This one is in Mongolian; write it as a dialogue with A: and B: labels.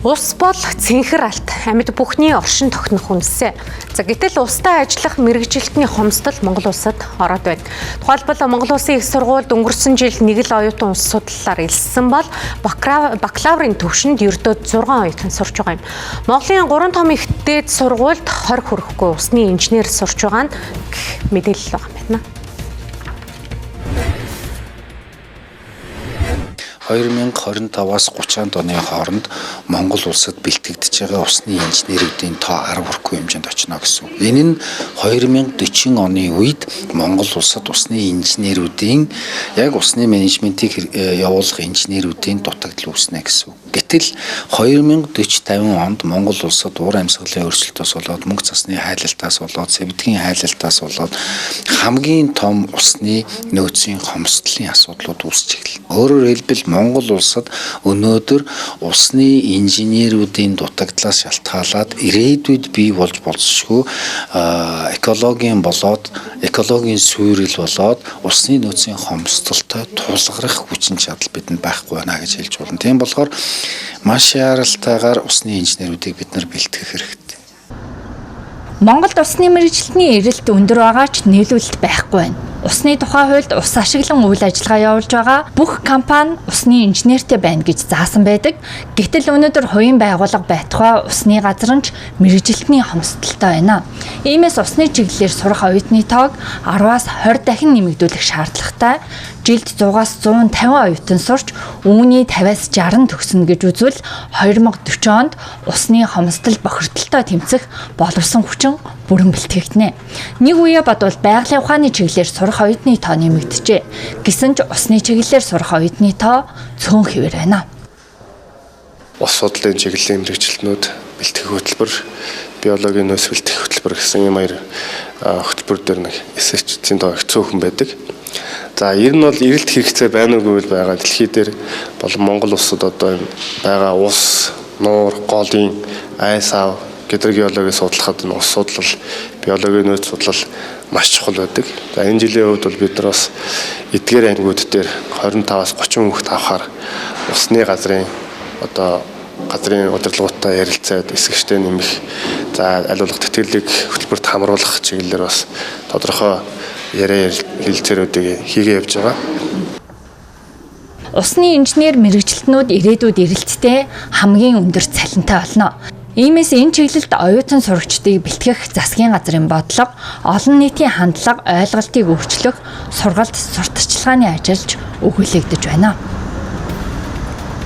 A: Ус бол цэнхэр алт, амьд бүхний оршин тогтнох үнэсээ. За гэтэл устай ажиллах мэргэжилтний хомсдол Монгол улсад ороод байна. Тухайлбал Монгол Улсын их сургуульд өнгөрсөн жил нэг л оюутан ус судлалаар элссэн бол бакалаврын төвшөнд ердөө 6 оюутан сурч байгаа юм. Монголын 3 том их дээд сургуульд 20 хүрэхгүй усны инженер сурч байгаа нь мэдээлэл байгаа юм байна.
B: 2025-аас 30 оны хооронд Монгол улсад бэлтгэгдэж байгаа усны инженерүүдийн тоо 10 хүрэхгүй хэмжээнд очно гэсэн. Энэ нь 2040 оны үед Монгол улсад усны инженерүүдийн яг усны менежментийг явуулах инженерүүдийн дутагдал үүснэ гэсэн. Гэтэл 2040-50 онд Монгол улсад уур амьсгалын өөрчлөлтөөс болоод мөнгө цасны хайлалтаас болоод сэвдгийн хайлалтаас болоод хамгийн том усны нөөцийн хомсдлын асуудлууд үүсэж эхэлнэ. Өөрөөр хэлбэл Монгол улсад өнөөдөр усны инженерүүдийн дутагдлаас шалтгаалаад ирээдүйд бий болж болзошгүй экологийн суурил болоод усны нөөцийн хомсдолтой тулгарах хүчин чадал бидэнд байхгүй байна гэж хэлж болно. Тийм болохоор маш яралтайгаар усны инженерүүдийг бид нар бэлтгэх хэрэгтэй.
C: Монголд усны мэргэжилтний эрэлт өндөр байгаа ч нийлүүлэлт байхгүй байна. Усны тухай хуульд ус ашиглан үйл ажиллагаа явуулж байгаа бүх компани усны инженертэй байна гэж заасан байдаг. Гэтэл өнөөдөр хувийн байгууллага байтугай усны газар нь мэргэжилтний хомсдолтой байна. Иймээс усны чиглэлээр сурах оюутны тоог 10-аас 20 дахин нэмэгдүүлэх шаардлагатай. Жилд 100-аас 150 оюутан сурч үүний 50-аас 60 төгснө гэж үзвэл 2040 онд усны хомсдол бохирдолтой тэмцэх боловсон хүчин бүрэн бэлтгэгдэнэ. Нэг үе бодвол байгалийн ухааны чиглэлээр сурах оюутны тоо нэмэгдэжээ. Гэсэн ч усны чиглэлээр сурах оюутны тоо цөөн хэвээр байна.
D: Ус судлалын чиглэлийн мэргэжилтнүүд бэлтгэх хөтөлбөр, биологийн нөөц бэлтгэх хөтөлбөр гэсэн юм хоёр хөтөлбөр дээр нэг эсэрчдийн тоо их цөөхөн байдаг. За ер нь бол эрэлт хэрэгцээ байна уугүй байгаа дэлхий дээр болон Монгол улсад одоо байгаа ус, нуур, голын, айс ав гэдэг геологийг судлахад ус судлал, биологийн нөөц судлал маш чухал байдаг. За энэ жилийн хувьд бол бид нар бас эдгээр ангиуд дээр 25-аас 30 хүүхэд авахаар усны газрын удирдлагуудтай ярилцаад эсгэгчтэй нэмэх, за аль болох тэтгэлэг хөтөлбөрт хамруулах чиглэлээр бас тодорхой яриа хэлцээрүүдийг хийгээ явж байгаа.
C: Усны инженер мэргэжилтнүүд ирээдүйд эрэлттэй хамгийн өндөр цалинтай болно. Иймээс энэ чиглэлд оюутан сурагчдыг бэлтгэх засгийн газрын бодлого, олон нийтийн хандлага, ойлголтыг өөрчлөх, сургалт, сурталчилгааны ажиллаж өгүүлэгдэж байна.